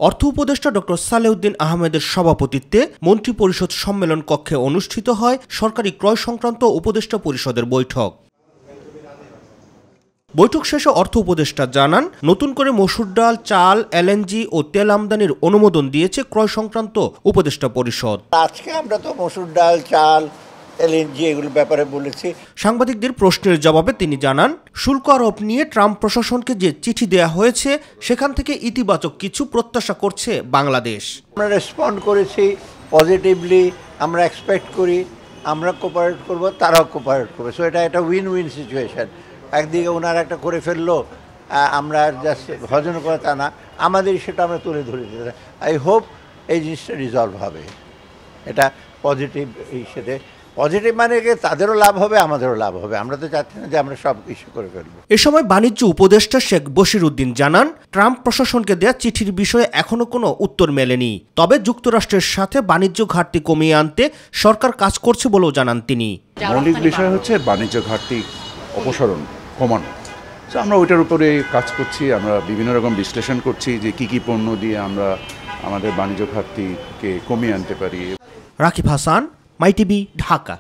অর্থ উপদেষ্টা ডক্টর সালেউদ্দিন আহমেদের সভাপতিত্বে মন্ত্রিপরিষদ সম্মেলন কক্ষে অনুষ্ঠিত হয় সরকারি ক্রয় সংক্রান্ত উপদেষ্টা পরিষদের বৈঠক। বৈঠক শেষে অর্থ উপদেষ্টা জানান, নতুন করে মসুর ডাল, চাল, এলএনজি ও তেল আমদানির অনুমোদন দিয়েছে ক্রয় সংক্রান্ত উপদেষ্টা পরিষদ। আজকে আমরা তো মসুর ডাল, চাল, এলএনজি এগুলোর ব্যাপারে বলেছি। সাংবাদিকদের প্রশ্নের জবাবে তিনি জানান, শুল্ক আরোপ নিয়ে ট্রাম্প প্রশাসনকে যে চিঠি দেয়া হয়েছে সেখান থেকে ইতিবাচক কিছু প্রত্যাশা করছে বাংলাদেশ। আমরা রেসপন্ড করেছি পজিটিভলি। আমরা এক্সপেক্ট করি আমরা কোঅপারেট করব, তারাও কোঅপারেট করবে। সো এটা একটা উইন উইন সিচুয়েশন। একদিকে ওনারা একটা করে ফেললো, আমরা জাস্ট ভজন করা তা না, আমাদের সেটা আমরা তুলে ধরে দিতে। আই হোপ এই জিনিসটা রিজলভ হবে। এটা পজিটিভ, এই সাথে পজিটিভ মানে তাদেরও লাভ হবে, আমাদেরও লাভ হবে। আমরা তো চাচ্ছি না যে আমরা সব কিছু করে ফেলবো। এ সময় বাণিজ্য উপদেষ্টা শেখ বশির উদ্দিন জানান, ট্রাম্প প্রশাসনকে দেয়া চিঠির বিষয়ে এখনো কোনো উত্তর মেলেনি। তবে যুক্তরাষ্ট্রের সাথে বাণিজ্য ঘাটতি কমিয়ে আনতে সরকার কাজ করছে বলেও জানান তিনি। মৌলিক বিষয় হচ্ছে বাণিজ্য ঘাটতি অপসারণ, কমানো। তো আমরা ওইটার উপরে কাজ করছি। আমরা বিভিন্ন রকম বিশ্লেষণ করছি যে কি পণ্য দিয়ে আমরা আমাদের বাণিজ্য ঘাটতিকে কমিয়ে আনতে পারি। রাকিব হাসান, মাই টিভি, ঢাকা।